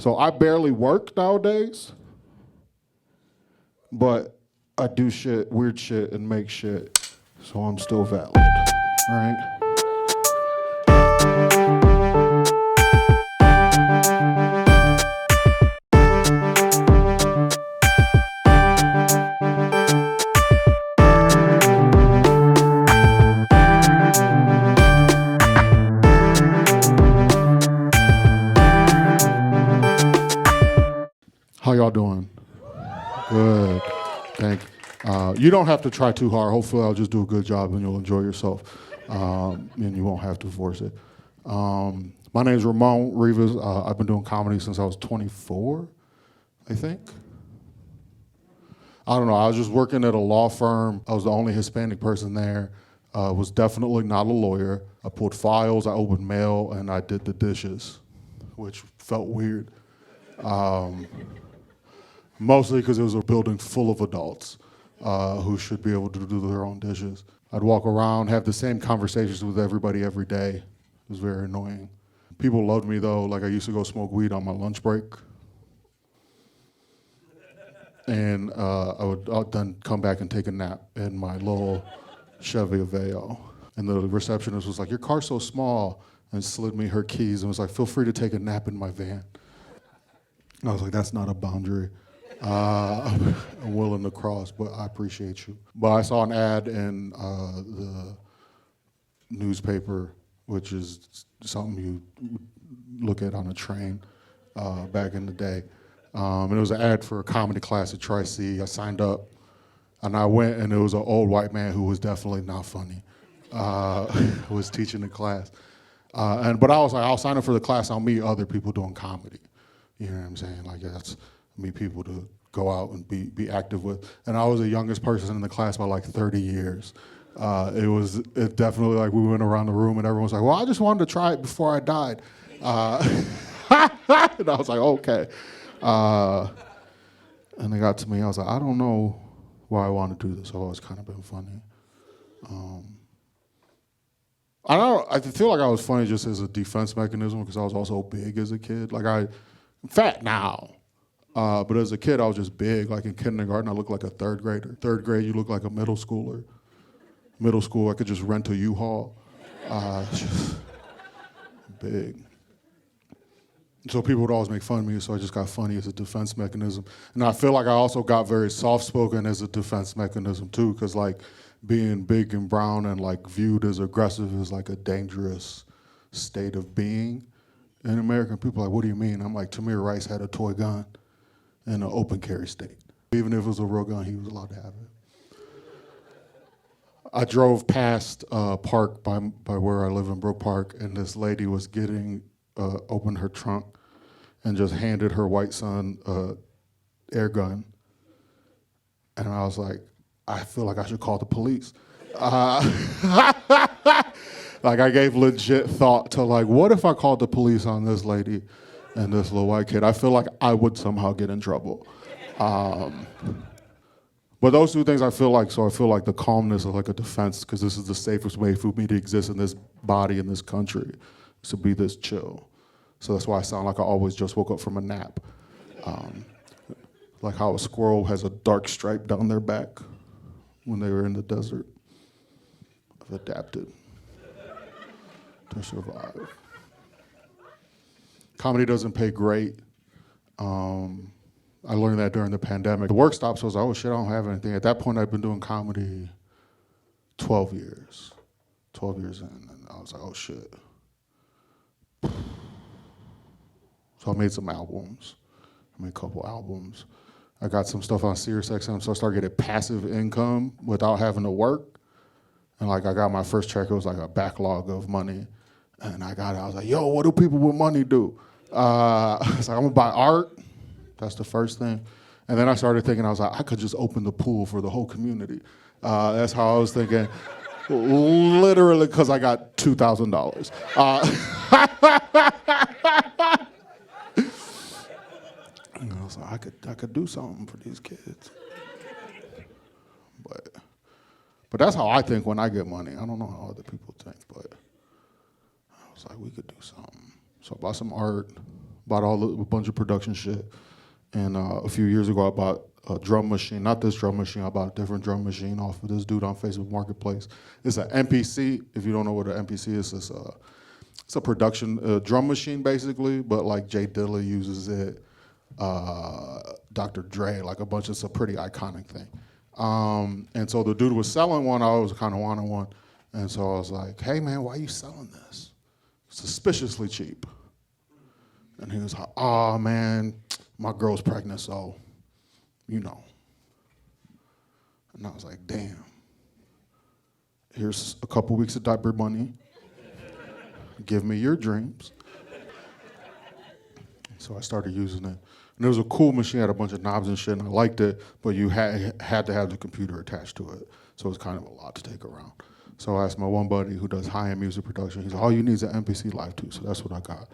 So I barely work nowadays, but I do shit, weird shit, and make shit, so I'm still valid, right? How y'all doing? Good, thank you. You don't have to try too hard. Hopefully I'll just do a good job and you'll enjoy yourself, and you won't have to force it. My name is Ramon Rivas. I've been doing comedy since I was 24, I think. I don't know, I was just working at a law firm. I was the only Hispanic person there. Was definitely not a lawyer. I pulled files, I opened mail, and I did the dishes, which felt weird. Mostly because it was a building full of adults who should be able to do their own dishes. I'd walk around, have the same conversations with everybody every day. It was very annoying. People loved me though, like I used to go smoke weed on my lunch break. And I'd then come back and take a nap in my little Chevy Aveo. And the receptionist was like, "Your car's so small," and slid me her keys and was like, "Feel free to take a nap in my van." And I was like, "That's not a boundary. I'm willing to cross, but I appreciate you." But I saw an ad in the newspaper, which is something you look at on a train back in the day. And it was an ad for a comedy class at Tri-C. I signed up, and I went, and it was an old white man who was definitely not funny, who was teaching the class. But I was like, I'll sign up for the class. I'll meet other people doing comedy. You know what I'm saying? Like, that's meet people to go out and be active with. And I was the youngest person in the class by like 30 years. It definitely, like, we went around the room and everyone was like, "Well, I just wanted to try it before I died." And I was like, okay. And they got to me, I was like, I don't know why I want to do this. I've always kind of been funny. I feel like I was funny just as a defense mechanism because I was also big as a kid. Like, I'm fat now. But as a kid, I was just big. Like in kindergarten, I looked like a third grader. Third grade, you look like a middle schooler. Middle school, I could just rent a U-Haul. Just big. So people would always make fun of me, so I just got funny as a defense mechanism. And I feel like I also got very soft-spoken as a defense mechanism too, because like being big and brown and like viewed as aggressive is like a dangerous state of being in America. People are like, "What do you mean?" I'm like, Tamir Rice had a toy gun in an open carry state. Even if it was a real gun, he was allowed to have it. I drove past a park by where I live in Brook Park, and this lady was opened her trunk and just handed her white son an air gun. And I was like, I feel like I should call the police. Like, I gave legit thought to like, what if I called the police on this lady and this little white kid? I feel like I would somehow get in trouble. But those two things I feel like the calmness of like a defense, because this is the safest way for me to exist in this body, in this country, is to be this chill. So that's why I sound like I always just woke up from a nap. Like how a squirrel has a dark stripe down their back when they were in the desert. I've adapted to survive. Comedy doesn't pay great. I learned that during the pandemic. The work stopped, so I was like, oh shit, I don't have anything. At that point, I'd been doing comedy 12 years. 12 years in, and I was like, oh shit. So I made some albums. I made a couple albums. I got some stuff on SiriusXM, so I started getting passive income without having to work. And like, I got my first check, it was like a backlog of money. And I got it, I was like, yo, what do people with money do? I was like, I'm gonna buy art. That's the first thing. And then I started thinking, I was like, I could just open the pool for the whole community. That's how I was thinking. Literally, because I got $2,000. And I was like, I could do something for these kids. But that's how I think when I get money. I don't know how other people think, but I was like, we could do something. So I bought some art, bought a bunch of production shit. And a few years ago, I bought a drum machine. Not this drum machine. I bought a different drum machine off of this dude on Facebook Marketplace. It's an MPC. If you don't know what an MPC is, it's a production drum machine basically. But like Jay Dilla uses it, Dr. Dre, like a bunch. It's a pretty iconic thing. And so the dude was selling one. I always kind of wanted one. And so I was like, "Hey man, why are you selling this? Suspiciously cheap." And he was like, "Oh man, my girl's pregnant, so, you know." And I was like, "Damn. Here's a couple weeks of diaper money. Give me your dreams." So I started using it. And it was a cool machine, had a bunch of knobs and shit, and I liked it, but you had to have the computer attached to it. So it was kind of a lot to take around. So I asked my one buddy who does high-end music production. He's like, "All you need is an MPC Live 2." So that's what I got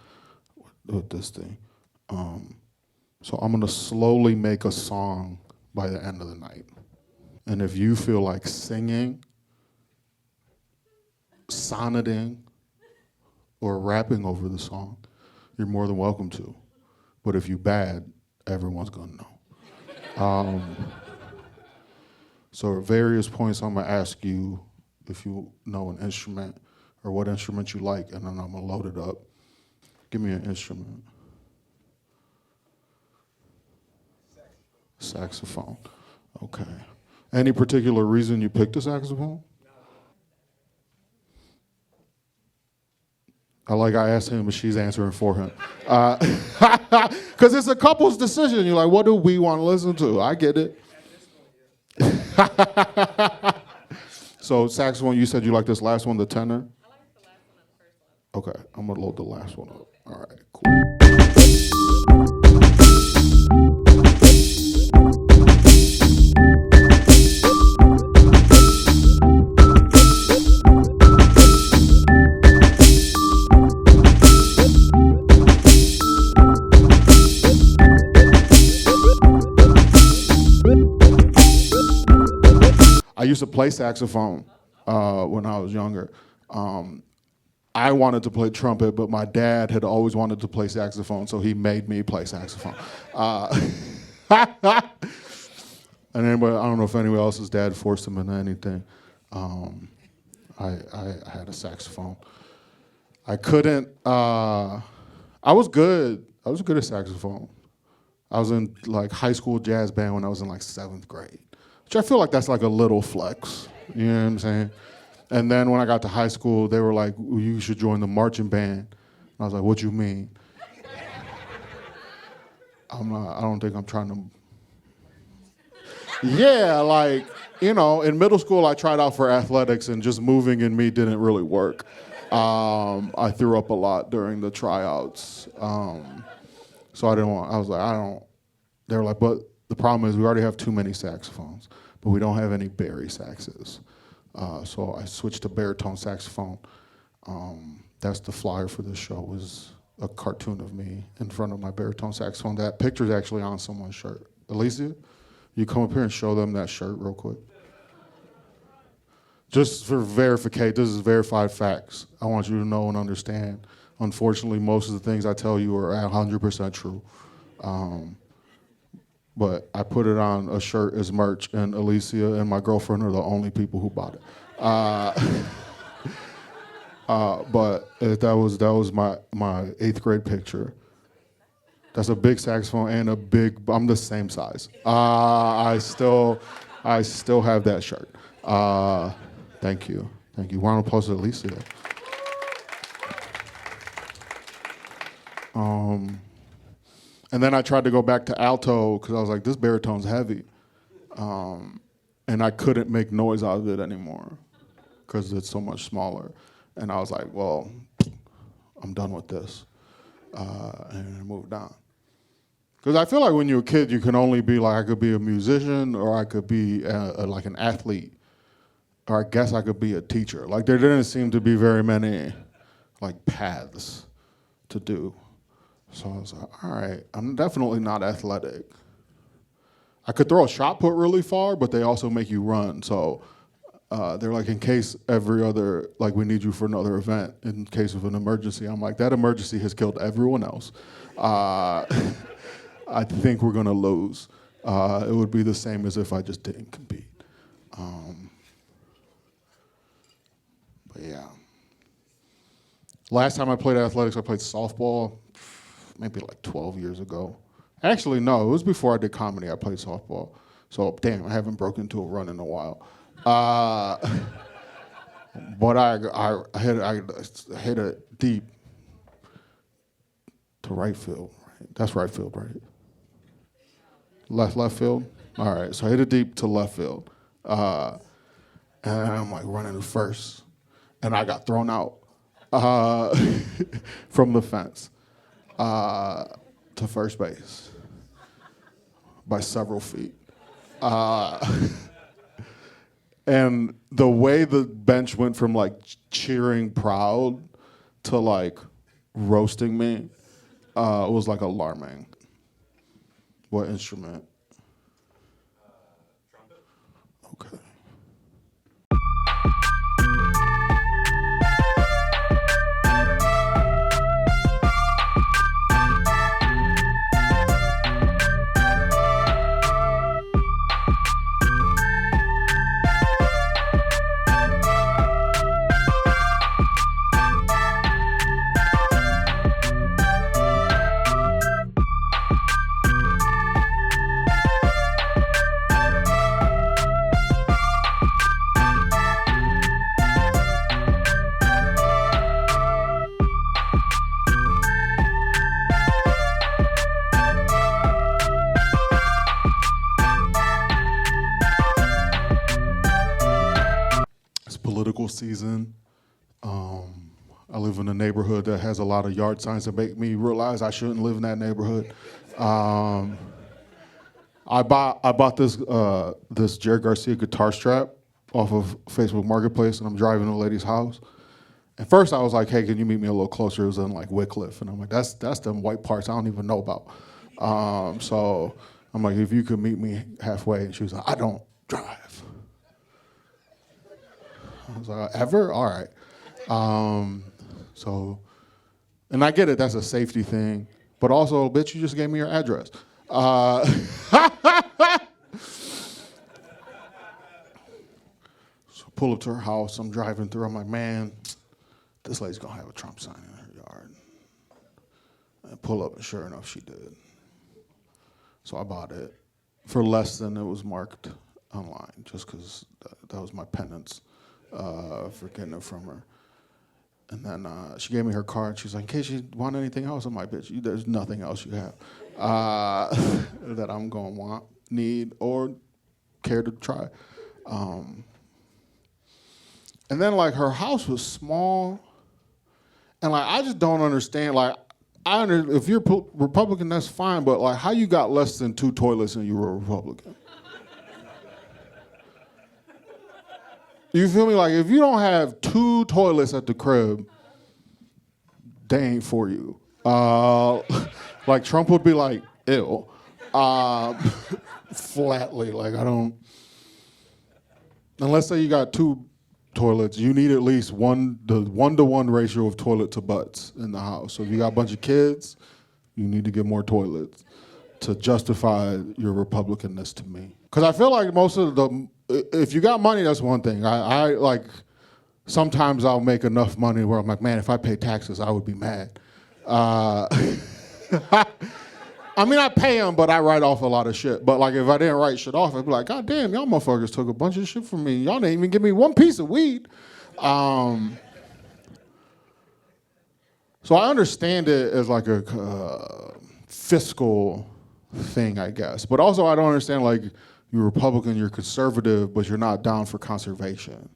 with this thing. So I'm gonna slowly make a song by the end of the night. And if you feel like singing, sonneting, or rapping over the song, you're more than welcome to. But if you bad, everyone's gonna know. So at various points, I'm gonna ask you if you know an instrument or what instrument you like, and then I'm gonna load it up. Give me an instrument. Saxophone. Okay. Any particular reason you picked a saxophone? I asked him, but she's answering for him. Because it's a couple's decision. You're like, what do we want to listen to? I get it. So saxophone, you said you like this last one, the tenor? I like the last one and the first one. Okay, I'm gonna load the last one up. All right, cool. I used to play saxophone when I was younger. I wanted to play trumpet, but my dad had always wanted to play saxophone, so he made me play saxophone. And anybody, I don't know if anyone else's dad forced him into anything. I had a saxophone. I couldn't. I was good. I was good at saxophone. I was in like high school jazz band when I was in like 7th grade. Which I feel like that's like a little flex, you know what I'm saying? And then when I got to high school, they were like, well, "You should join the marching band." And I was like, "What you mean?" I don't think I'm trying to. Yeah, like, you know, in middle school, I tried out for athletics and just moving in me didn't really work. I threw up a lot during the tryouts. So I was like, they were like, "But the problem is we already have too many saxophones, but we don't have any bari saxes." So I switched to baritone saxophone. That's the flyer for this show, is a cartoon of me in front of my baritone saxophone. That picture's actually on someone's shirt. Alicia, you come up here and show them that shirt real quick. Just for verification, this is verified facts. I want you to know and understand. Unfortunately, most of the things I tell you are 100% true. But I put it on a shirt as merch, and Alicia and my girlfriend are the only people who bought it. But that was my 8th grade picture. That's a big saxophone and I'm the same size. I still have that shirt. Thank you. Round of applause to Alicia. And then I tried to go back to alto because I was like, this baritone's heavy. And I couldn't make noise out of it anymore because it's so much smaller. And I was like, well, I'm done with this. And I moved on. Because I feel like when you're a kid, you can only be like, I could be a musician or I could be like an athlete. Or I guess I could be a teacher. Like there didn't seem to be very many like paths to do. So I was like, all right, I'm definitely not athletic. I could throw a shot put really far, but they also make you run. So They're like, in case every other, like we need you for another event in case of an emergency. I'm like, that emergency has killed everyone else. I think we're gonna lose. It would be the same as if I just didn't compete. But yeah. Last time I played athletics, I played softball, maybe like 12 years ago. Actually, no, it was before I did comedy, I played softball. So, damn, I haven't broken into a run in a while. But I hit it deep to right field. Right? That's right field, right? Left field? All right, so I hit it deep to left field. And I'm like running to first. And I got thrown out from the fence to first base by several feet. And the way the bench went from like cheering proud to like roasting me was like alarming. What instrument? Trumpet. Okay. Political season. I live in a neighborhood that has a lot of yard signs that make me realize I shouldn't live in that neighborhood. I bought this Jerry Garcia guitar strap off of Facebook Marketplace, and I'm driving to a lady's house. At first, I was like, "Hey, can you meet me a little closer?" It was in like Wycliffe, and I'm like, "That's them white parts I don't even know about." So I'm like, "If you could meet me halfway," and she was like, "I don't drive." I was like, ever? All right. So, and I get it, that's a safety thing. But also, bitch, you just gave me your address. So pull up to her house, I'm driving through, I'm like, man, this lady's gonna have a Trump sign in her yard. And pull up, and sure enough, she did. So I bought it for less than it was marked online, just because that was my penance. For getting it from her. And then she gave me her card. She's like, in case you want anything else, I'm like, bitch, there's nothing else you have that I'm going to want, need, or care to try. And then, like, her house was small. And, like, I just don't understand. Like, if you're Republican, that's fine. But, like, how you got less than 2 toilets and you were a Republican? You feel me? Like, if you don't have 2 toilets at the crib, they ain't for you. Like, Trump would be like, ew. Flatly, like, I don't. And let's say you got 2 toilets, you need at least the 1-to-1 ratio of toilet to butts in the house. So if you got a bunch of kids, you need to get more toilets to justify your Republicanness to me. Because I feel like if you got money, that's one thing. I like, sometimes I'll make enough money where I'm like, man, if I pay taxes, I would be mad. I mean, I pay them, but I write off a lot of shit. But like, if I didn't write shit off, I'd be like, God damn, y'all motherfuckers took a bunch of shit from me. Y'all didn't even give me 1 piece of weed. So I understand it as like a fiscal thing, I guess. But also I don't understand, like, you're Republican, you're conservative, but you're not down for conservation.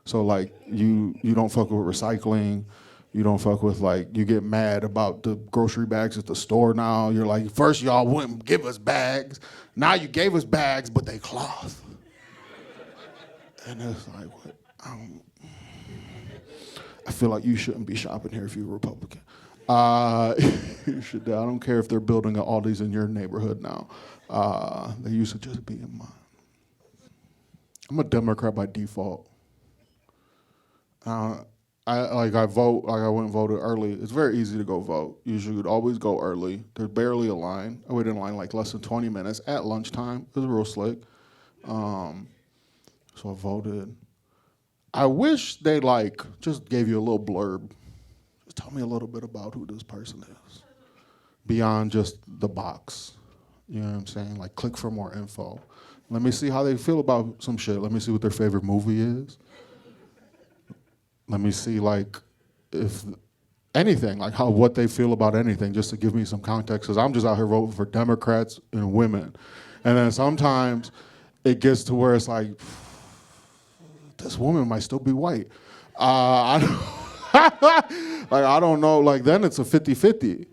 So like, you don't fuck with recycling. You don't fuck with, like, you get mad about the grocery bags at the store now. You're like, first y'all wouldn't give us bags. Now you gave us bags, but they cloth. And it's like, what? I feel like you shouldn't be shopping here if you're a Republican. You should. I don't care if they're building an Aldi's in your neighborhood now. They used to just be in mine. I'm a Democrat by default. Uh, I vote, like I went and voted early. It's very easy to go vote. You should always go early. There's barely a line. I waited in line like less than 20 minutes at lunchtime. It was real slick. So I voted. I wish they like just gave you a little blurb. Just tell me a little bit about who this person is. Beyond just the box. You know what I'm saying? Like click for more info. Let me see how they feel about some shit. Let me see what their favorite movie is. Let me see like if anything, like what they feel about anything, just to give me some context. Because I'm just out here voting for Democrats and women. And then sometimes it gets to where it's like, this woman might still be white. I don't know. Like then it's a 50-50.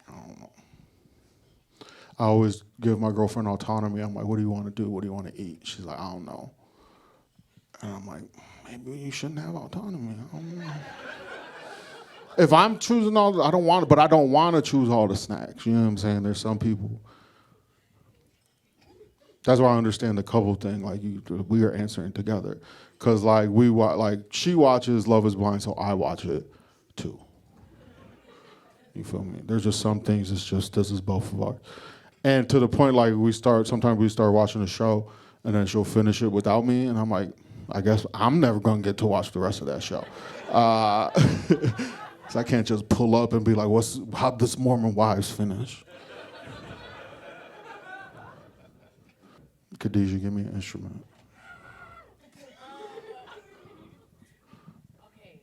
I don't know. I always give my girlfriend autonomy. I'm like, what do you want to do? What do you want to eat? She's like, I don't know. And I'm like, maybe you shouldn't have autonomy. I don't know. If I'm choosing all, I don't want to, but I don't want to choose all the snacks. You know what I'm saying? There's some people. That's why I understand the couple thing. Like we are answering together, cause like she watches Love Is Blind, so I watch it too. You feel me? There's just some things. It's just this is both of ours, and to the point like sometimes we start watching a show, and then she'll finish it without me, and I'm like, I guess I'm never gonna get to watch the rest of that show. So I can't just pull up and be like, how this Mormon Wives finish? Khadijah, give me an instrument. Okay.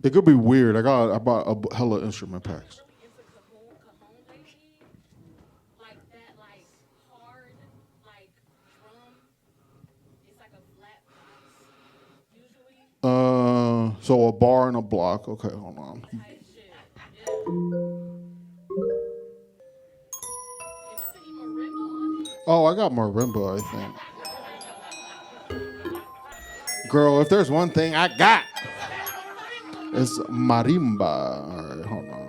It could be weird. I bought a hella instrument packs. It's a cajon baby. Like that, like hard, like drum. It's like a flat box, usually. So a bar and a block. Okay, hold on. Type shit. Yeah. Is this any marimba on it? Oh, I got marimba, I think. Girl, if there's one thing I got, it's marimba. All right, hold on.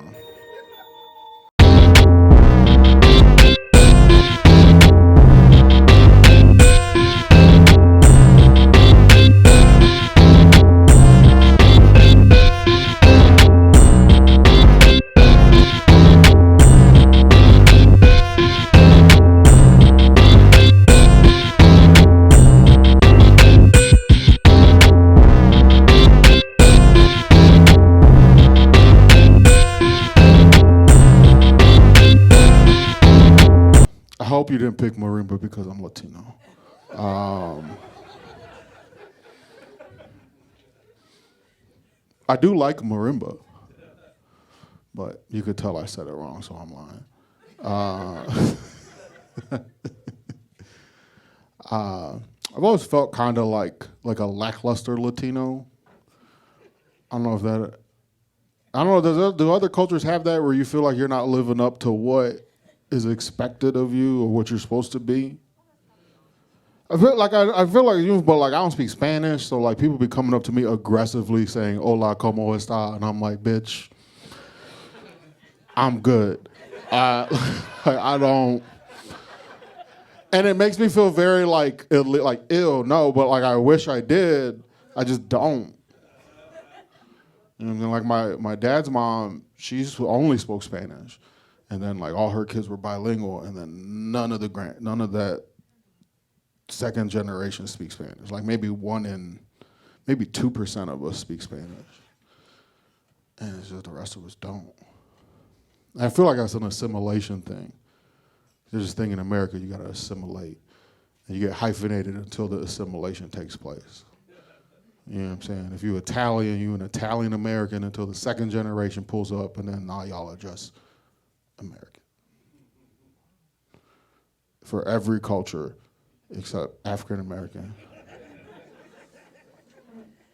I hope you didn't pick marimba because I'm Latino. I do like marimba, but you could tell I said it wrong, so I'm lying. I've always felt kind of like a lackluster Latino. I don't know if that. I don't know. Do other cultures have that where you feel like you're not living up to what is expected of you or what you're supposed to be? I feel like you, but like I don't speak Spanish, so like people be coming up to me aggressively saying "Hola, cómo está," and I'm like, "Bitch, I'm good." I don't, and it makes me feel very like ill. No, but like I wish I did. I just don't. You know what I mean? Like my dad's mom, she's only spoke Spanish, and then like all her kids were bilingual, and then none of that second generation speak Spanish. Like maybe 2% of us speak Spanish, and it's just the rest of us don't. I feel like that's an assimilation thing. There's this thing in America you gotta assimilate, and you get hyphenated until the assimilation takes place. You know what I'm saying? If you're Italian, you're an Italian American until the second generation pulls up, and then now y'all are just American. For every culture except African American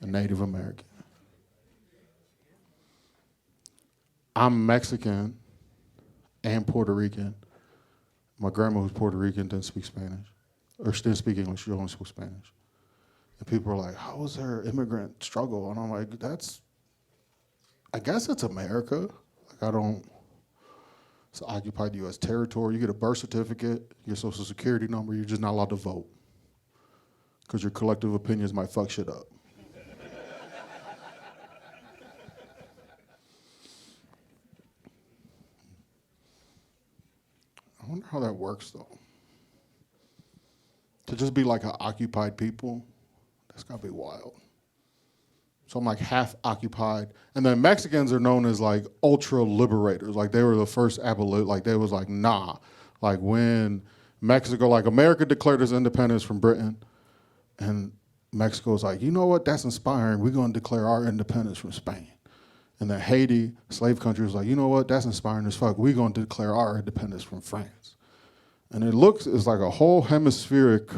and Native American. I'm Mexican and Puerto Rican. My grandma who's Puerto Rican didn't speak Spanish, or she didn't speak English, she only spoke Spanish. And people are like, how was her immigrant struggle? And I'm like, I guess it's America. Like It's occupied U.S. territory. You get a birth certificate, your social security number, you're just not allowed to vote. Because your collective opinions might fuck shit up. I wonder how that works, though. To just be like an occupied people, that's gotta be wild. So I'm like half occupied. And then Mexicans are known as like ultra liberators. Like they were the first abolition, like they was like, nah. Like when Mexico, like America declared its independence from Britain, and Mexico was like, you know what, that's inspiring. We're gonna declare our independence from Spain. And then Haiti, slave country, was like, you know what, that's inspiring as fuck. We're gonna declare our independence from France. And it looks, it's like a whole hemispheric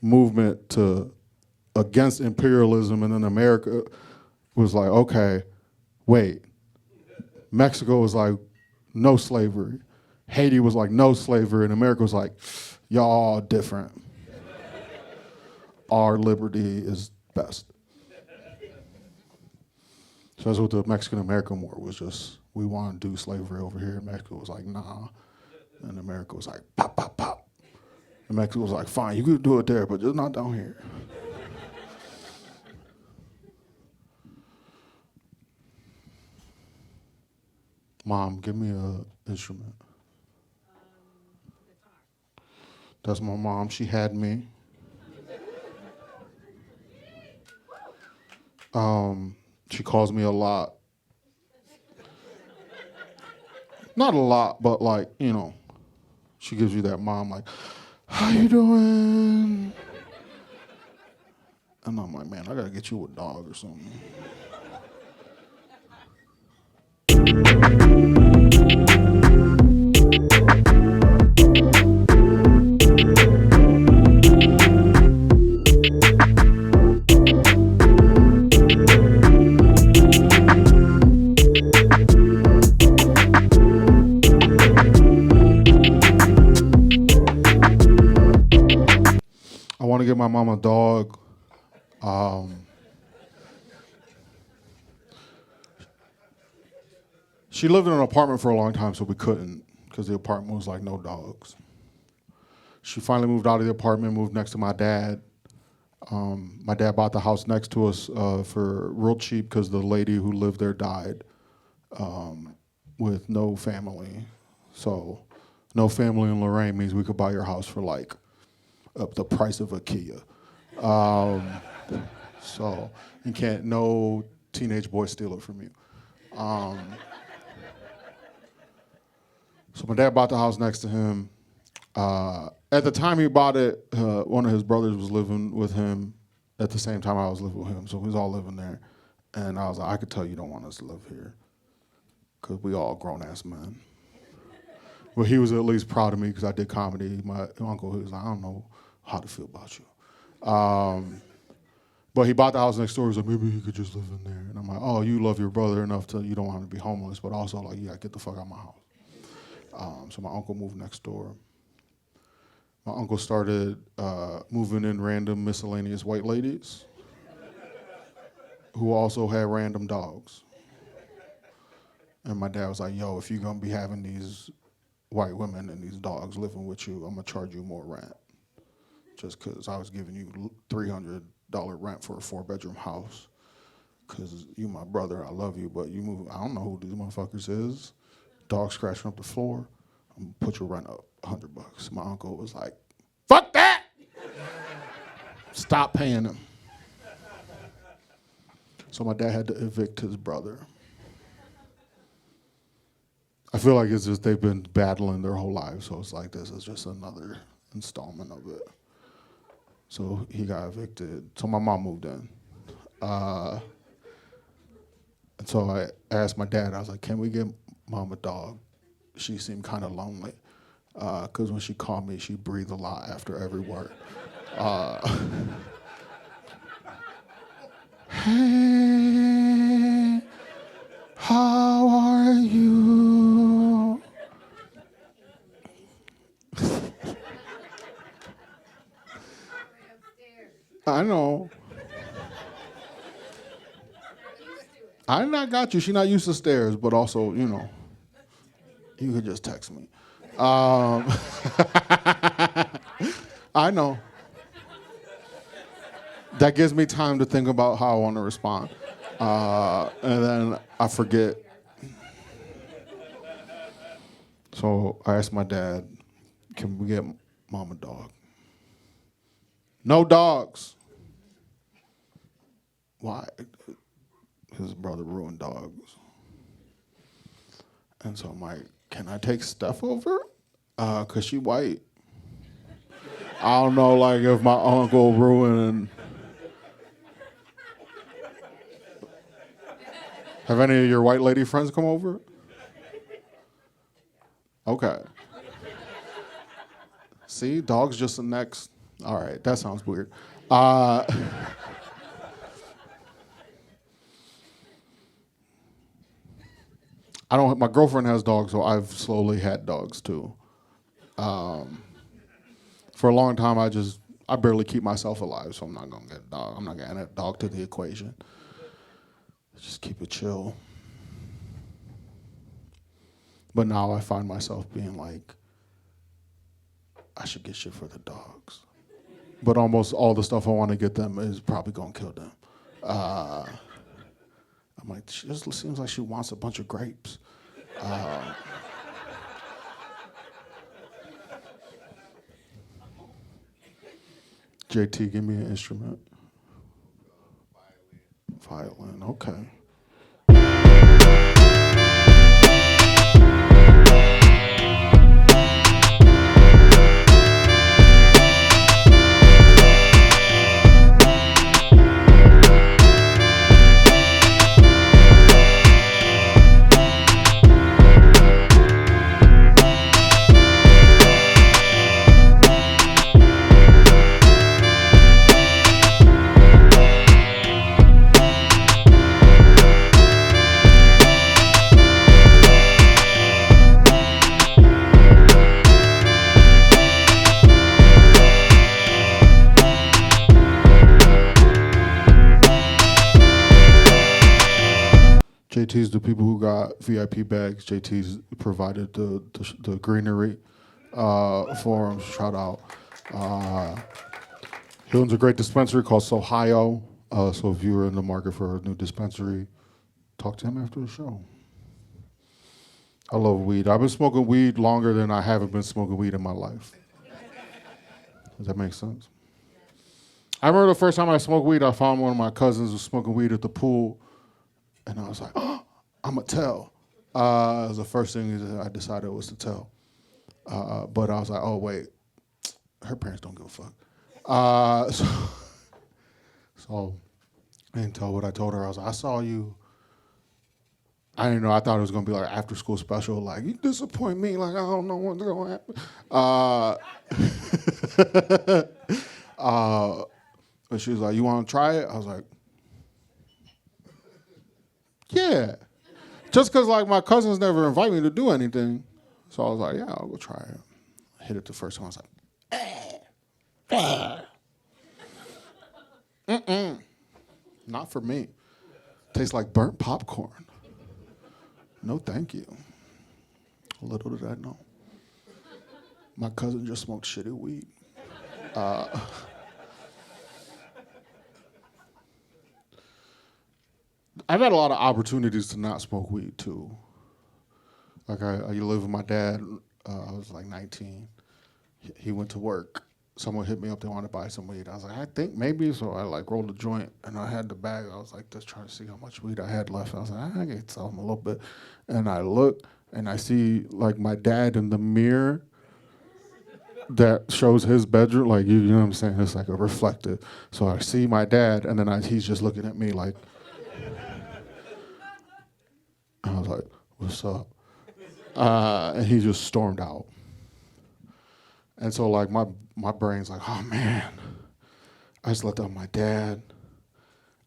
movement against imperialism, and then America was like, okay, wait. Mexico was like, no slavery. Haiti was like, no slavery, and America was like, y'all different. Our liberty is best. So that's what the Mexican-American War was just, we want to do slavery over here. Mexico was like, nah. And America was like, pop, pop, pop. And Mexico was like, fine, you can do it there, but just not down here. Mom, give me an instrument. That's my mom. She had me. She calls me a lot. Not a lot, but like, you know, she gives you that mom like, how you doing? And I'm like, man, I gotta get you a dog or something. I want to get my mom a dog. She lived in an apartment for a long time, so we couldn't, because the apartment was like no dogs. She finally moved out of the apartment, moved next to my dad. My dad bought the house next to us for real cheap because the lady who lived there died with no family. So no family in Lorraine means we could buy your house for like the price of a Kia. So you can't, no teenage boy steal it from you. So my dad bought the house next to him. At the time he bought it, one of his brothers was living with him at the same time I was living with him. So we was all living there. And I was like, I could tell you don't want us to live here because we all grown-ass men. Well, he was at least proud of me because I did comedy. My uncle, he was like, I don't know how to feel about you. But he bought the house next door. He was like, maybe he could just live in there. And I'm like, oh, you love your brother enough to, you don't want to be homeless, but also like, yeah, get the fuck out of my house. So my uncle moved next door. My uncle started moving in random miscellaneous white ladies who also had random dogs. And my dad was like, yo, if you're going to be having these white women and these dogs living with you, I'm going to charge you more rent. Just because I was giving you $300 rent for a 4-bedroom house. Because you my brother, I love you, but you move, I don't know who these motherfuckers is. Dog scratching up the floor. I'm going to put your rent up $100. My uncle was like, fuck that! Stop paying him. So my dad had to evict his brother. I feel like it's just they've been battling their whole lives, so it's like this is just another installment of it. So he got evicted. So my mom moved in. And so I asked my dad, I was like, can we get mom a dog? She seemed kind of lonely. Because when she called me, she breathed a lot after every word. Hey, how are you? I know. I not got you. She not used to stairs, but also, you know, You could just text me. I know. That gives me time to think about how I want to respond. And then I forget. So I asked my dad, can we get mom a dog? No dogs. Why? His brother ruined dogs. And so I'm like, can I take Steph over? Cause she white. I don't know, like if my uncle ruined. Have any of your white lady friends come over? Okay. See, dog's just the next. All right, that sounds weird. I don't. My girlfriend has dogs, so I've slowly had dogs too. For a long time, I barely keep myself alive, so I'm not gonna get a dog. I'm not gonna add a dog to the equation. Just keep it chill. But now I find myself being like, I should get shit for the dogs. But almost all the stuff I want to get them is probably gonna kill them. I'm like, she just seems like she wants a bunch of grapes. JT, give me an instrument. Violin, okay. JT's the people who got VIP bags. JT's provided the greenery for them. Shout out. He owns a great dispensary called Sohigho. So if you're in the market for a new dispensary, talk to him after the show. I love weed. I've been smoking weed longer than I haven't been smoking weed in my life. Does that make sense? I remember the first time I smoked weed, I found one of my cousins was smoking weed at the pool. And I was like, oh, I'm going to tell. It was the first thing I decided was to tell. But I was like, oh, wait, her parents don't give a fuck. So I didn't tell what I told her. I was like, I saw you. I didn't know. I thought it was going to be like after school special. Like, you disappoint me. Like, I don't know what's going to happen. But she was like, you want to try it? I was like, yeah. Just because, like, my cousins never invite me to do anything. So I was like, yeah, I'll go try it. I hit it the first time. I was like, not for me. Tastes like burnt popcorn. No, thank you. Little did I know. My cousin just smoked shitty weed. I've had a lot of opportunities to not smoke weed, too. Like, I lived with my dad. I was like 19. He went to work. Someone hit me up. They wanted to buy some weed. I was like, I think maybe. So I, like, rolled a joint, and I had the bag. I was, like, just trying to see how much weed I had left. I was like, I can sell him a little bit. And I look, and I see, like, my dad in the mirror that shows his bedroom. Like, you know what I'm saying? It's like a reflective. So I see my dad, and then he's just looking at me like, I was like, what's up? And he just stormed out. And so, like, my brain's like, oh, man, I just left out my dad.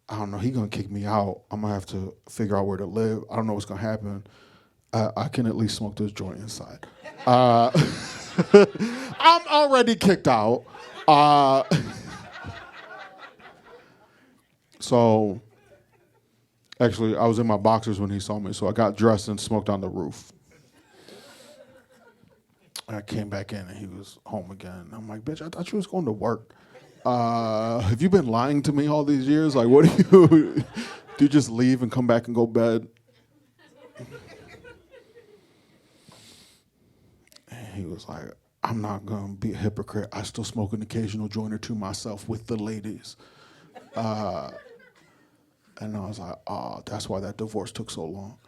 I don't know, he's going to kick me out. I'm going to have to figure out where to live. I don't know what's going to happen. I can at least smoke this joint inside. I'm already kicked out. So, actually, I was in my boxers when he saw me, so I got dressed and smoked on the roof. I came back in and he was home again. I'm like, bitch, I thought you was going to work. Have you been lying to me all these years? Like, what do you, do you just leave and come back and go bed? And he was like, I'm not going to be a hypocrite. I still smoke an occasional joint or two myself with the ladies. And I was like, oh, that's why that divorce took so long.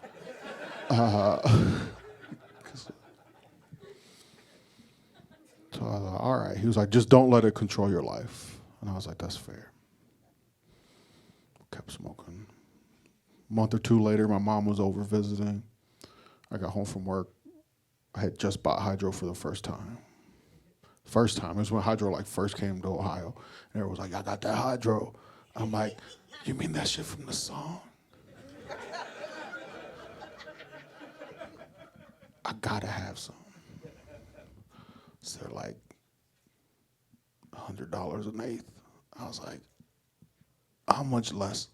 So I was like, all right. He was like, just don't let it control your life. And I was like, that's fair. Kept smoking. A month or two later, my mom was over visiting. I got home from work. I had just bought Hydro for the first time. First time. It was when Hydro like first came to Ohio. And everyone was like, I got that Hydro. I'm like, you mean that shit from the song? I gotta have some. So they're like $100 an eighth. I was like, how much less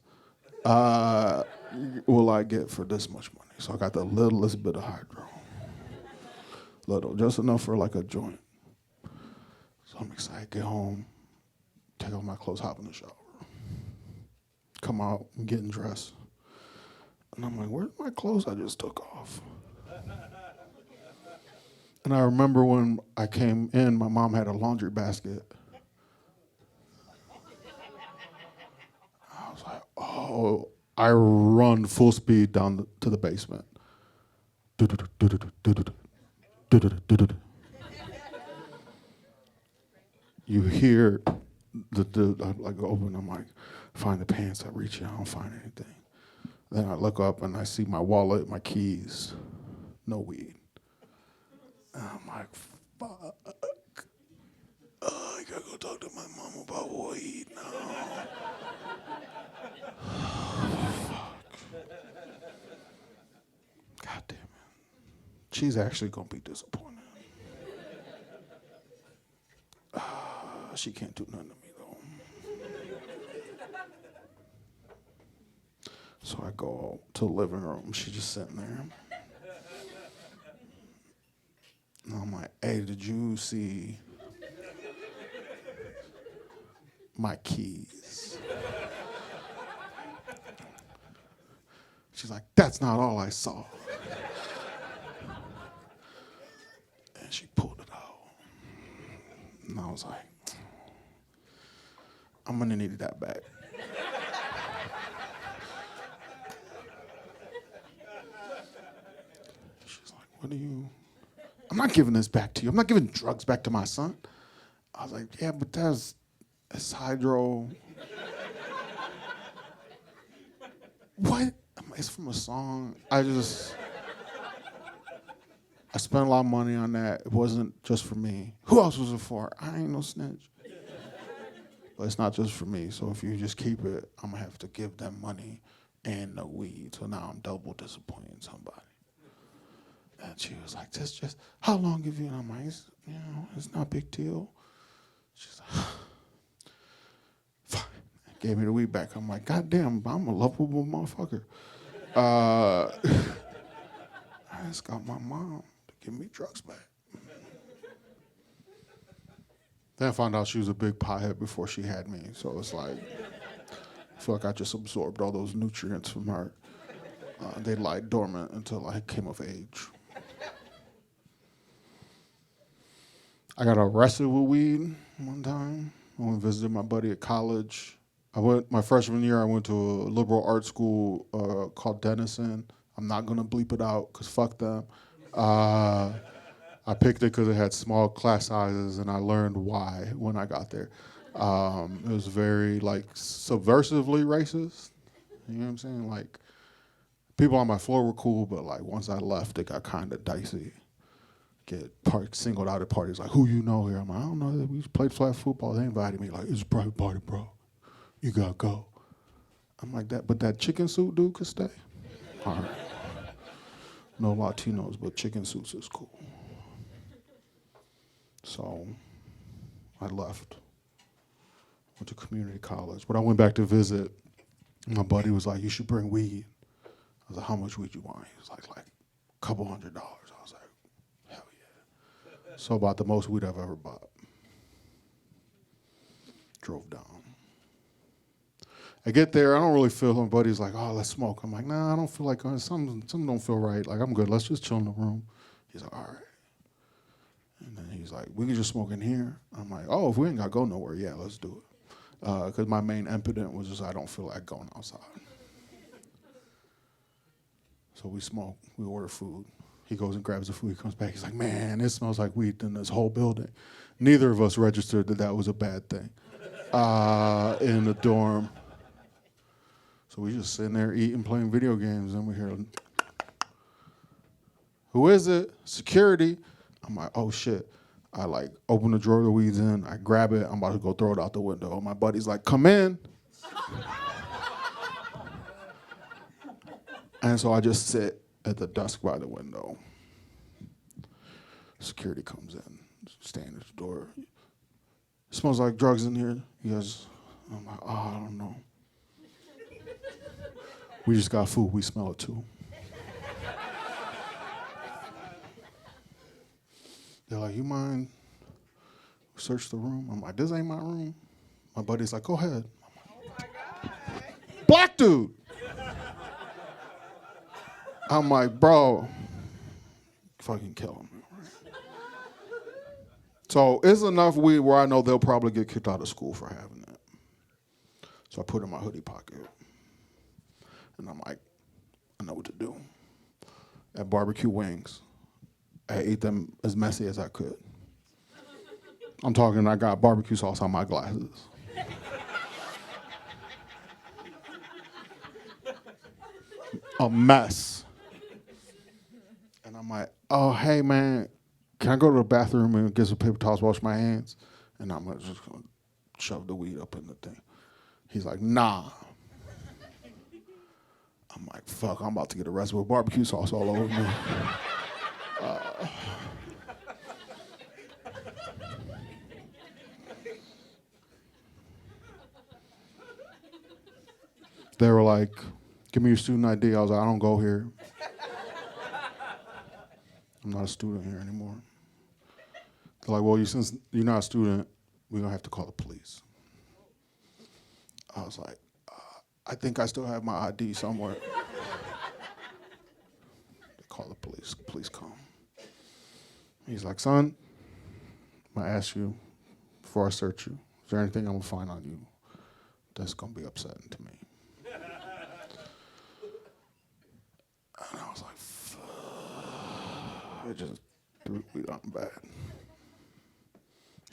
will I get for this much money? So I got the littlest bit of Hydro. Little, just enough for like a joint. So I'm excited, get home, take off my clothes, hop in the shower. Come out, I'm getting dressed. And I'm like, where's my clothes I just took off? And I remember when I came in, my mom had a laundry basket. I was like, oh, I run full speed down to the basement. You hear I like open, I'm like, find the pants, I reach in, I don't find anything. Then I look up and I see my wallet, my keys, no weed. And I'm like, fuck. I gotta go talk to my mom about weed now. Fuck. God damn it. She's actually gonna be disappointed. She can't do nothing to me though. So I go to the living room. She's just sitting there. And I'm like, hey, did you see my keys? She's like, that's not all I saw. And she pulled it out. And I was like, I'm gonna need that back. She's like, what are you? I'm not giving this back to you. I'm not giving drugs back to my son. I was like, yeah, but it's Hydro. What? It's from a song. I spent a lot of money on that. It wasn't just for me. Who else was it for? I ain't no snitch. But it's not just for me. So if you just keep it, I'm gonna have to give them money and no weed. So now I'm double disappointing somebody. And she was like, just how long have you? And I'm like, it's not a big deal. She's like, fine. Gave me the weed back. I'm like, God damn, I'm a lovable motherfucker. I just got my mom to give me drugs back. Then I found out she was a big pothead before she had me. So it's like, I feel like I just absorbed all those nutrients from her. They lie dormant until I came of age. I got arrested with weed one time. I went and visited my buddy at college. My freshman year, I went to a liberal arts school called Denison. I'm not gonna bleep it out, cause fuck them. I picked it because it had small class sizes, and I learned why when I got there. It was very like subversively racist. You know what I'm saying? Like people on my floor were cool, but like once I left, it got kind of dicey. Get singled out at parties like, who you know here? I'm like, I don't know. We played flag football. They invited me. Like, it's a private party, bro. You gotta go. I'm like that, but that chicken suit dude could stay. All right. No Latinos, but chicken suits is cool. So I left. Went to community college. But I went back to visit. My buddy was like, you should bring weed. I was like, how much weed you want? He was like $200. I was like, hell yeah. So about the most weed I've ever bought. Drove down. I get there, I don't really feel, my buddy's like, oh, let's smoke. I'm like, nah, I don't feel like, something don't feel right. Like, I'm good, let's just chill in the room. He's like, all right. And then he's like, we can just smoke in here. I'm like, oh, if we ain't got to go nowhere, yeah, let's do it. Because my main impediment was just I don't feel like going outside. So we smoke, we order food. He goes and grabs the food, he comes back, he's like, man, it smells like weed in this whole building. Neither of us registered that that was a bad thing in the dorm. So we just sitting there eating, playing video games, and we hear, who is it? Security. I'm like, oh shit. I like open the drawer the weed's in, I grab it, I'm about to go throw it out the window. My buddy's like, come in. And so I just sit at the desk by the window. Security comes in, stand at the door. It smells like drugs in here. He goes, I'm like, oh, I don't know. We just got food, we smell it too. They're like, you mind search the room? I'm like, this ain't my room. My buddy's like, go ahead. Black dude. I'm like, bro, fucking kill him. So it's enough weed where I know they'll probably get kicked out of school for having it. So I put it in my hoodie pocket. And I'm like, I know what to do. At barbecue wings, I ate them as messy as I could. I'm talking, I got barbecue sauce on my glasses. A mess. And I'm like, oh, hey, man, can I go to the bathroom and get some paper towels, wash my hands? And I'm just going to shove the weed up in the thing. He's like, nah. I'm like, fuck, I'm about to get arrested with barbecue sauce all over me. They were like, give me your student ID. I was like, I don't go here. I'm not a student here anymore. They're like, well, since you're not a student, we're going to have to call the police. I was like, I think I still have my ID somewhere. They call the police. Police come. He's like, son, I'm going to ask you before I search you, is there anything I'm going to find on you that's going to be upsetting to me? And I was like, fuck. It just threw me down bad.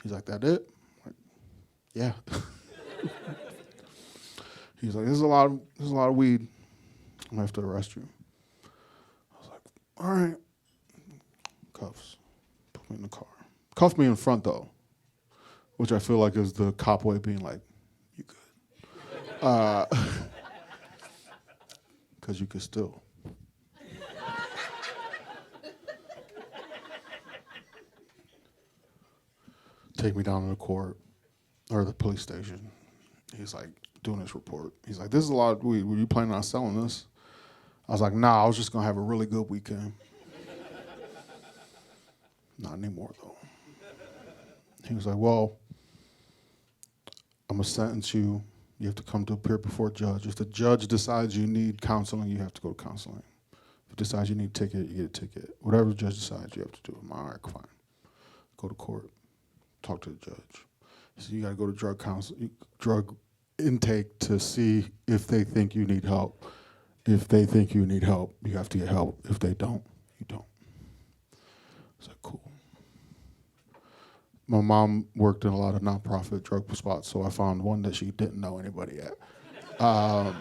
He's like, that it? I'm like, yeah. He's like, there's a lot of weed. I'm gonna have to arrest you. I was like, all right. Cuffs. Put me in the car. Cuffed me in front though, which I feel like is the cop way of being like, you good. Because you could still. Take me down to the court or the police station. He's like doing his report. He's like, this is a lot of weed. Were you planning on selling this? I was like, nah, I was just gonna have a really good weekend. Not anymore though. He was like, well, I'm gonna sentence you. You have to come to appear before a judge. If the judge decides you need counseling, you have to go to counseling. If he decides you need a ticket, you get a ticket. Whatever the judge decides, you have to do. I'm all right, fine. Go to court. Talk to the judge. He said, you got to go to drug intake to see if they think you need help. If they think you need help, you have to get help. If they don't, you don't. I was like, cool. My mom worked in a lot of nonprofit drug spots, so I found one that she didn't know anybody at. I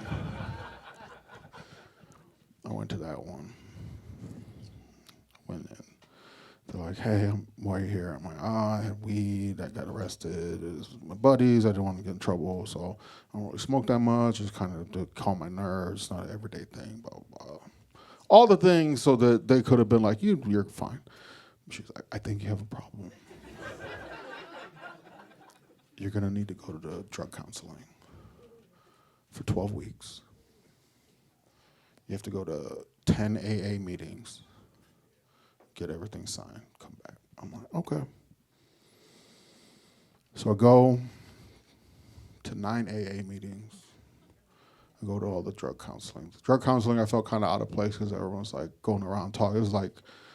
went to that one. Went in. They're like, hey, why are you here? I'm like, I had weed, I got arrested. It was my buddies, I didn't want to get in trouble, so I don't really smoke that much. It's kind of to calm my nerves, it's not an everyday thing, blah, blah, blah. All the things so that they could have been like, you're fine. She's like, I think you have a problem. You're gonna need to go to the drug counseling for 12 weeks. You have to go to 10 AA meetings. Get everything signed, come back. I'm like, okay. So I go to 9 AA meetings. I go to all the drug counseling. Drug counseling, I felt kind of out of place because everyone's like going around talking. It was like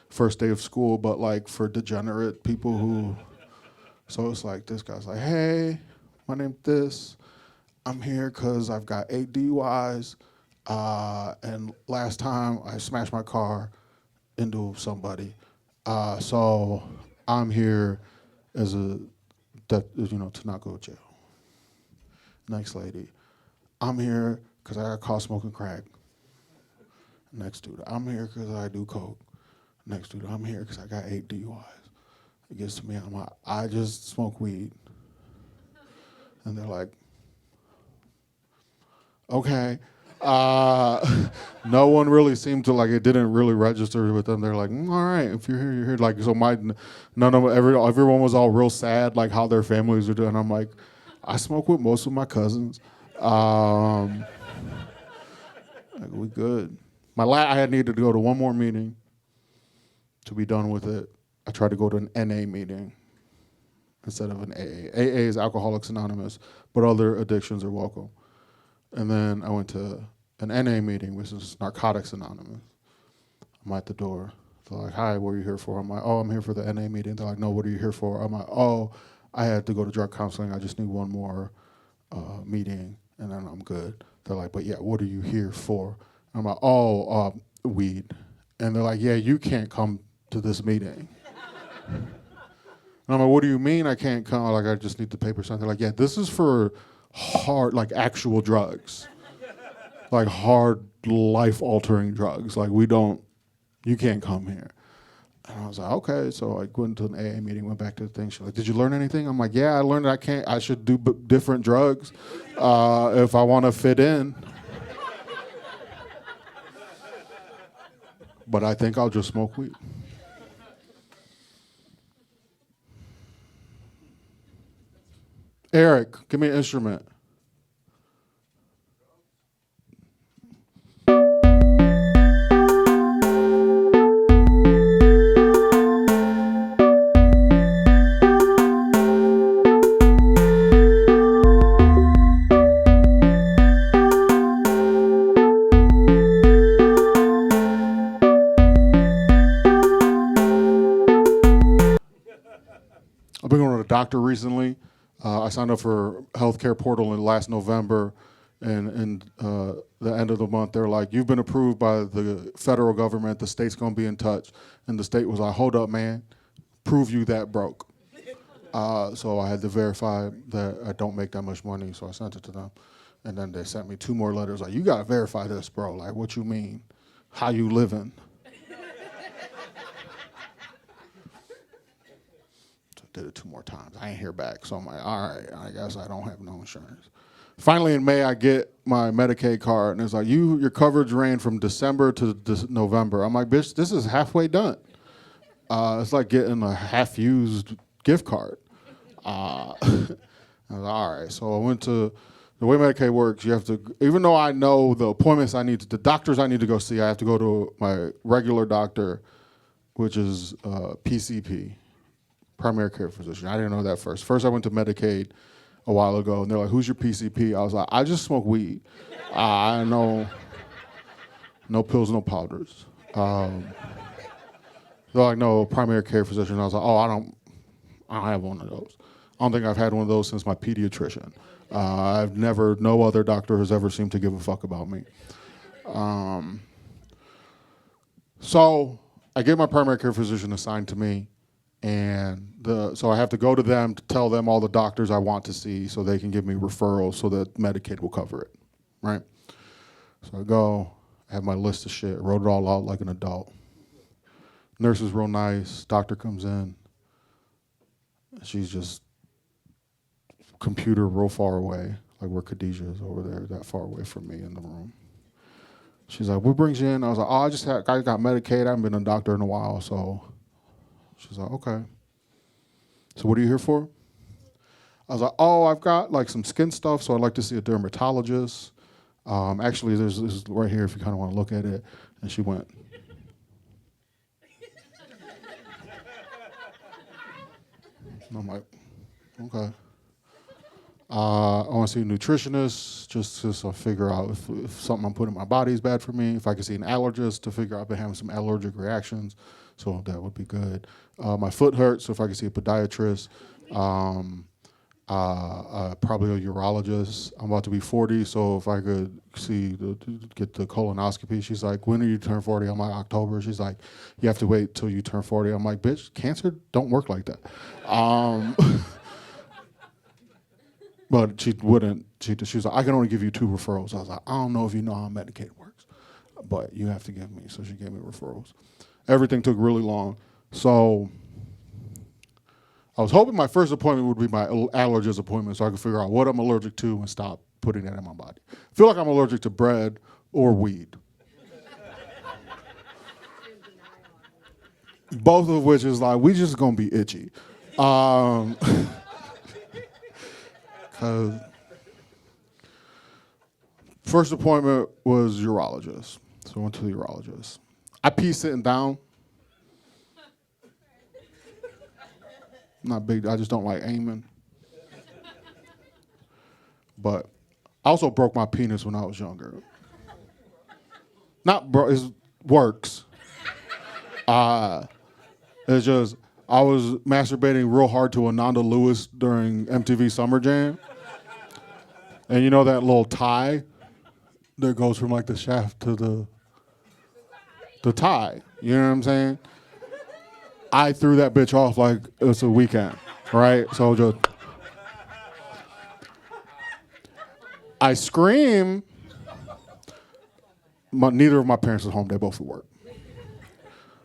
first day of school, but like for degenerate people who, so it's like this guy's like, hey, my name's this. I'm here because I've got 8 DUIs, and last time I smashed my car into somebody. So I'm here as to not go to jail. Next lady, I'm here because I got caught smoking crack. Next dude, I'm here because I do coke. Next dude, I'm here because I got 8 DUIs. It gets to me, I'm like, I just smoke weed. And they're like, okay. No one really seemed to, like, it didn't really register with them. They're like, all right, if you're here, you're here. Like, so everyone was all real sad, like how their families are doing. I'm like, I smoke with most of my cousins. Like, we good. I had needed to go to one more meeting to be done with it. I tried to go to an NA meeting instead of an AA. AA is Alcoholics Anonymous, but other addictions are welcome. And then I went to an NA meeting, which is Narcotics Anonymous. I'm at the door. They're like, hi, what are you here for? I'm like, oh, I'm here for the NA meeting. They're like, no, what are you here for? I'm like, oh, I had to go to drug counseling. I just need one more meeting, and then I'm good. They're like, but yeah, what are you here for? I'm like, oh, weed. And they're like, yeah, you can't come to this meeting. And I'm like, what do you mean I can't come? Like, I just need the paper signed. They're like, yeah, this is for hard, like actual drugs. Like hard, life-altering drugs. Like, you can't come here. And I was like, okay. So I went to an AA meeting, went back to the thing. She's like, did you learn anything? I'm like, yeah, I learned that I should do different drugs if I want to fit in. But I think I'll just smoke weed. Eric, give me an instrument. I've been going to the doctor recently. I signed up for healthcare portal in last November, and the end of the month, they're like, you've been approved by the federal government, the state's gonna be in touch. And the state was like, hold up, man, prove you that broke. So I had to verify that I don't make that much money, so I sent it to them. And then they sent me 2 more letters like, you gotta verify this, bro. Like, what you mean? How you living? Did it 2 more times. I ain't hear back. So I'm like, all right, I guess I don't have no insurance. Finally, in May, I get my Medicaid card, and it's like, your coverage ran from December to November. I'm like, bitch, this is halfway done. It's like getting a half-used gift card. I was like, all right. So I went to, the way Medicaid works, you have to, even though I know the appointments the doctors I need to go see, I have to go to my regular doctor, which is PCP. Primary care physician. I didn't know that first. First, I went to Medicaid a while ago, and they're like, who's your PCP? I was like, I just smoke weed. I know no pills, no powders. They're like, no, primary care physician. I was like, oh, I don't have one of those. I don't think I've had one of those since my pediatrician. No other doctor has ever seemed to give a fuck about me. So I get my primary care physician assigned to me, and so I have to go to them to tell them all the doctors I want to see so they can give me referrals so that Medicaid will cover it, right? So I go, I have my list of shit, wrote it all out like an adult. Nurse is real nice, doctor comes in. She's just computer real far away, like where Khadijah is over there, that far away from me in the room. She's like, what brings you in? I was like, oh, I got Medicaid, I haven't been a doctor in a while, so. She's like, okay. So what are you here for? I was like, oh, I've got like some skin stuff, so I'd like to see a dermatologist. Actually, this is right here if you kind of want to look at it. And she went. And I'm like, okay. I want to see a nutritionist just to figure out if something I'm putting in my body is bad for me. If I can see an allergist to figure out I've been having some allergic reactions, so that would be good. My foot hurts, so if I can see a podiatrist. Probably a urologist. I'm about to be 40, so if I could get the colonoscopy. She's like, when do you turn 40? I'm like, October. She's like, you have to wait till you turn 40. I'm like, bitch, cancer don't work like that. But she wouldn't. She was like, I can only give you 2 referrals. I was like, I don't know if you know how Medicaid works, but you have to give me. So she gave me referrals. Everything took really long. So I was hoping my first appointment would be my allergist appointment so I could figure out what I'm allergic to and stop putting that in my body. I feel like I'm allergic to bread or weed. Both of which is like, we just gonna be itchy. First appointment was urologist. So I went to the urologist. I pee sitting down. Not big, I just don't like aiming. But I also broke my penis when I was younger. It works. It's just, I was masturbating real hard to Ananda Lewis during MTV Summer Jam. And you know that little tie that goes from like the shaft to the tie? You know what I'm saying? I threw that bitch off like it's a weekend, right? So just, I scream. Neither of my parents is home. They both at work.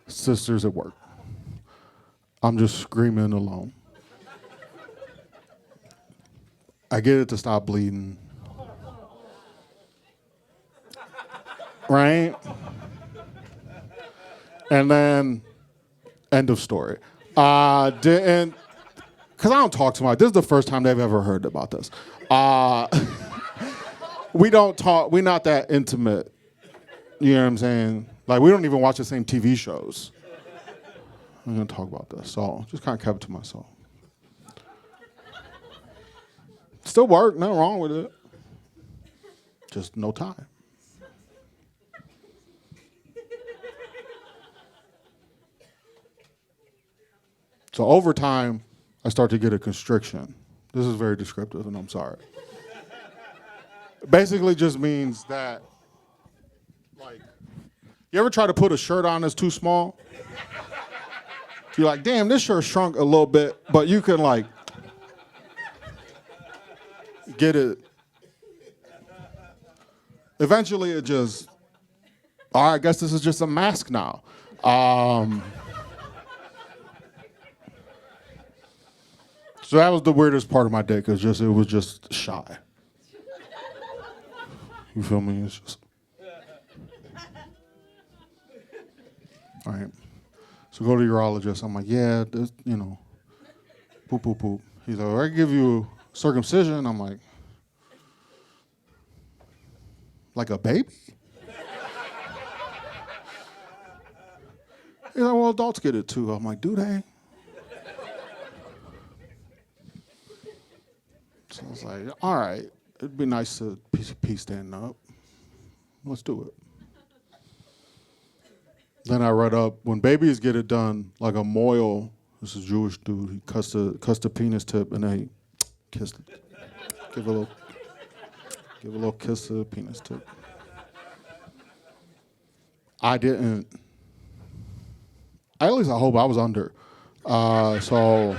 Sisters at work. I'm just screaming alone. I get it to stop bleeding. Right? And then, end of story. Because I don't talk too much. This is the first time they've ever heard about this. We don't talk, we're not that intimate. You know what I'm saying? Like, we don't even watch the same TV shows. I'm gonna talk about this, so just kind of kept it to myself. Still work, nothing wrong with it. Just no time. So over time, I start to get a constriction. This is very descriptive, and I'm sorry. Basically just means that, like, you ever try to put a shirt on that's too small? You're like, damn, this shirt shrunk a little bit, but you can, like, get it. Eventually it just, all right, I guess this is just a mask now. So that was the weirdest part of my day, because it was just shy. You feel me? It's just, all right. So go to the urologist. I'm like, yeah, this, poop, poop, poop. He's like, I give you circumcision. I'm like a baby? He's like, well, adults get it too. I'm like, do they? So I was like, all right, it'd be nice to pee standing up. Let's do it. Then I read up, when babies get it done, like a moil, this is a Jewish dude, he cuts the penis tip and then he kissed it. Give a little kiss to the penis tip. I didn't. At least I hope I was under. So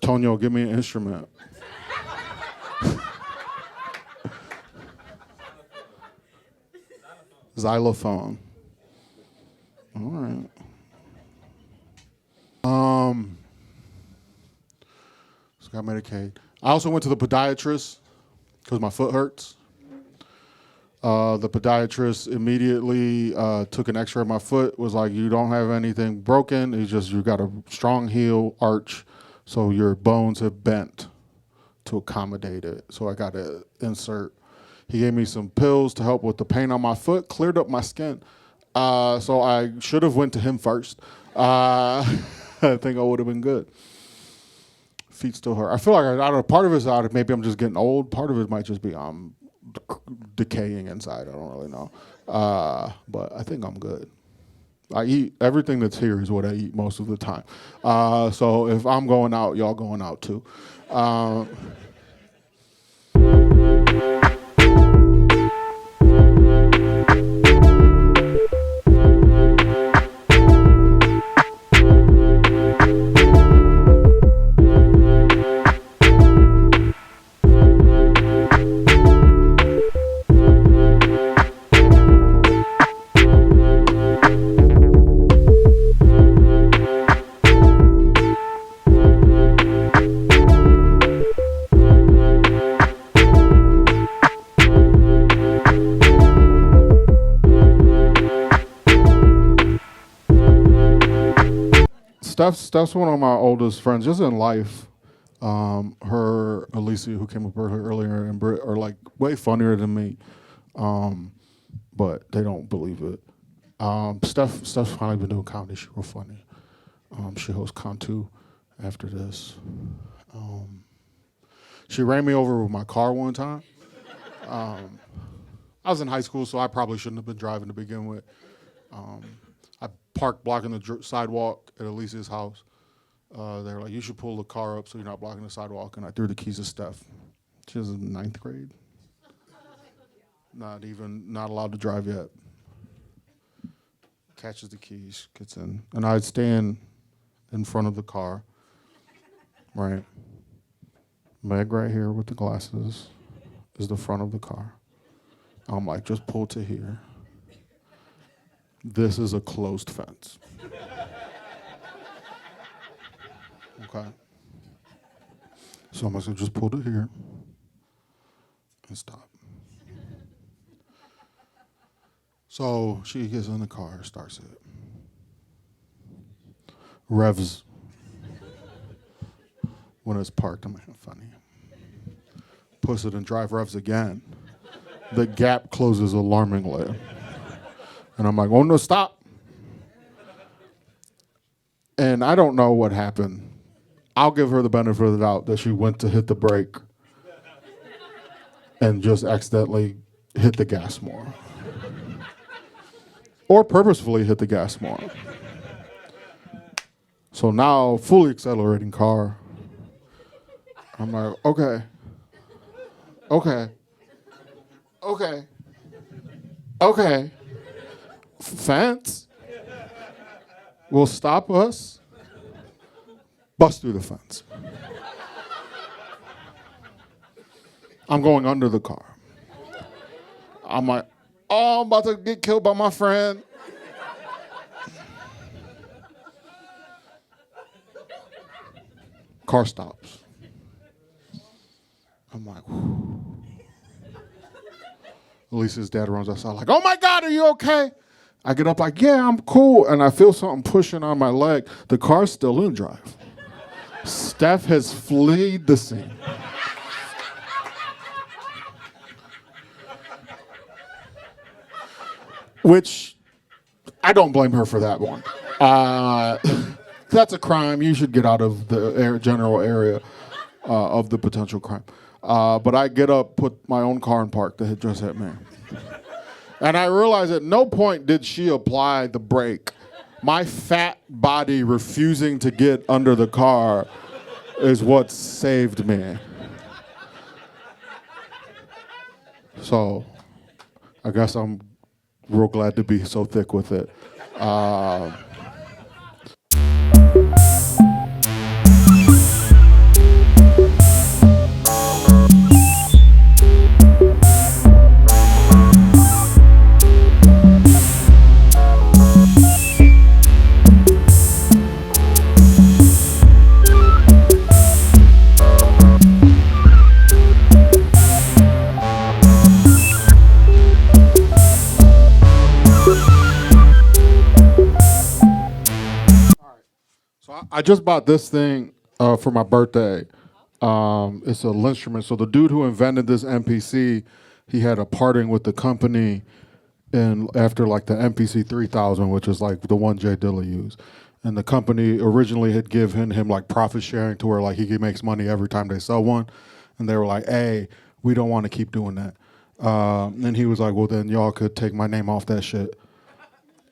Tonyo, give me an instrument. Xylophone. All right. So got Medicaid. I also went to the podiatrist because my foot hurts. The podiatrist immediately took an x-ray of my foot, was like, you don't have anything broken. It's just you got a strong heel arch, so your bones have bent to accommodate it. So I got to insert. He gave me some pills to help with the pain on my foot, cleared up my skin. So I should have went to him first. I think I would have been good. Feet still hurt. I feel like I don't know. Part of it's out. Maybe I'm just getting old. Part of it might just be I'm decaying inside. I don't really know. But I think I'm good. I eat everything that's here is what I eat most of the time. So if I'm going out, y'all going out too. Steph's one of my oldest friends, just in life. Her, Alicia, who came up earlier, and Britt are like way funnier than me, but they don't believe it. Steph's finally been doing comedy. She's real funny. She hosts Con2 after this. She ran me over with my car one time. I was in high school, so I probably shouldn't have been driving to begin with. I parked blocking the sidewalk at Alicia's house. They were like, you should pull the car up so you're not blocking the sidewalk. And I threw the keys to Steph. She was in 9th grade. Not allowed to drive yet. Catches the keys, gets in. And I'd stand in front of the car, right? Meg right here with the glasses is the front of the car. I'm like, just pull to here. This is a closed fence. Okay. So I'm going to just pull to here and stop. So she gets in the car, starts it. Revs. When it's parked, I'm like, funny. Push it and drive, revs again. The gap closes alarmingly. And I'm like, oh no, stop. And I don't know what happened. I'll give her the benefit of the doubt that she went to hit the brake and just accidentally hit the gas more. Or purposefully hit the gas more. So now, fully accelerating car. I'm like, okay. Fence will stop us. Bust through the fence. I'm going under the car. I'm like, oh, I'm about to get killed by my friend. Car stops. I'm like, whew. Alicia's dad runs outside like, oh my God, are you okay? I get up like, yeah, I'm cool. And I feel something pushing on my leg. The car's still in drive. Steph has fled the scene. Which, I don't blame her for that one. That's a crime. You should get out of the general area of the potential crime. But I get up, put my own car in park that had just hit me. And I realized at no point did she apply the brake. My fat body refusing to get under the car is what saved me. So I guess I'm real glad to be so thick with it. I just bought this thing for my birthday. It's a Linnstrument. So the dude who invented this MPC, he had a parting with the company, and after like the MPC 3000, which is like the one Jay Dilla used. And the company originally had given him like profit sharing to where like he makes money every time they sell one. And they were like, hey, we don't want to keep doing that. And he was like, well, then y'all could take my name off that shit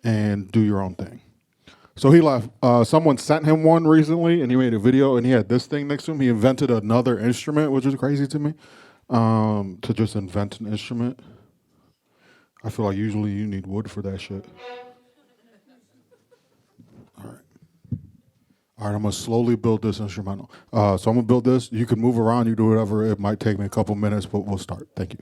and do your own thing. So he left. Someone sent him one recently, and he made a video, and he had this thing next to him. He invented another instrument, which is crazy to me, to just invent an instrument. I feel like usually you need wood for that shit. All right, I'm gonna slowly build this instrumental. So I'm gonna build this. You can move around, you do whatever. It might take me a couple minutes, but we'll start. Thank you.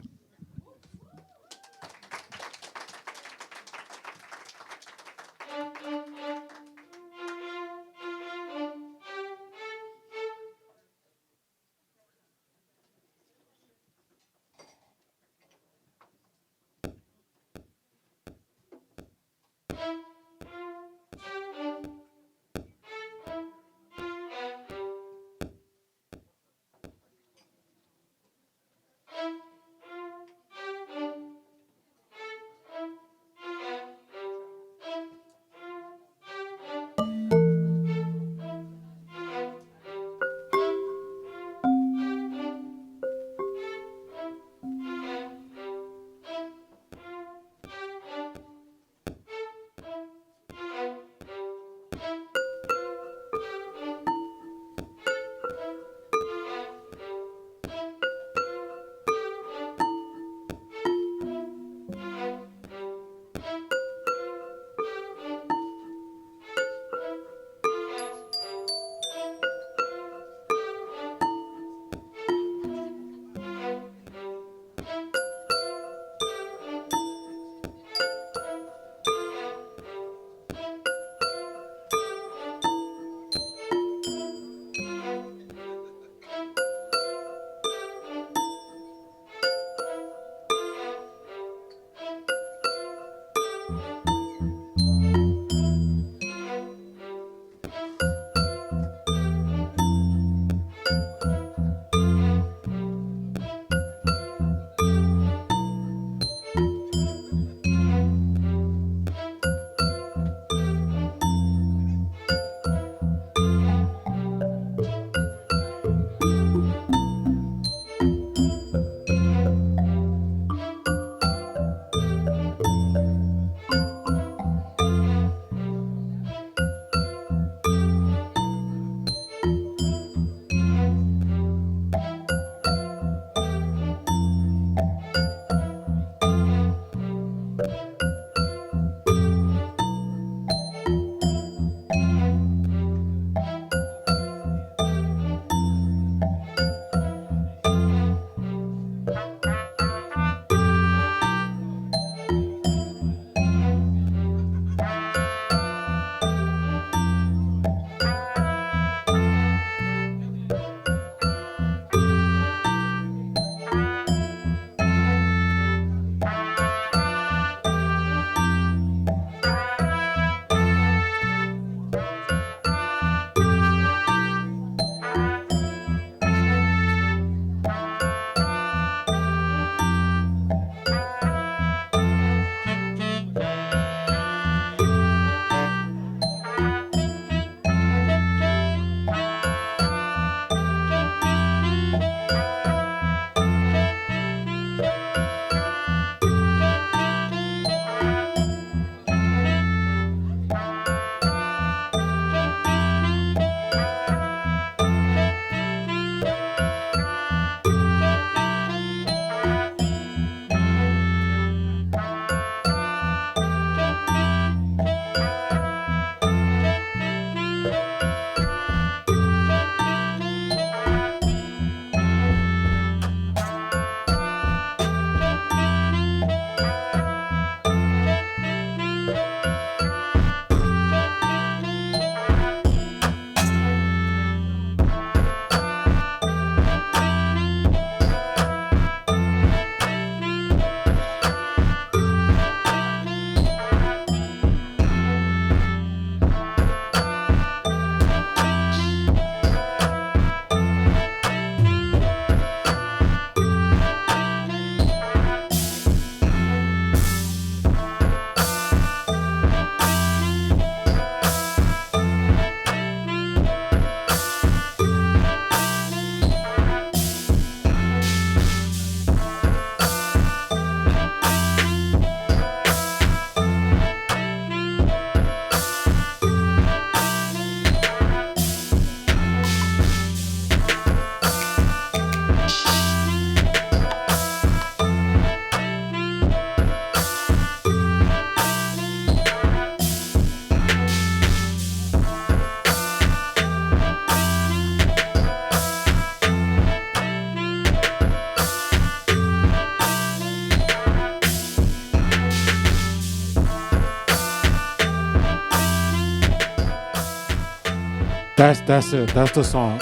That's it. That's the song.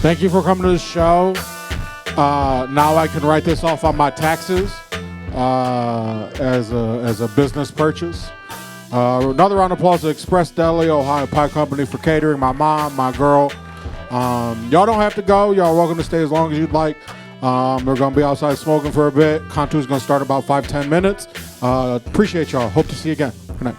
Thank you for coming to the show. Now I can write this off on my taxes as a business purchase. Another round of applause to Express Deli, Ohio Pie Company for catering. My mom, my girl. Y'all don't have to go. Y'all are welcome to stay as long as you'd like. We're going to be outside smoking for a bit. Contour's going to start about 5-10 minutes. Appreciate y'all. Hope to see you again. Good night.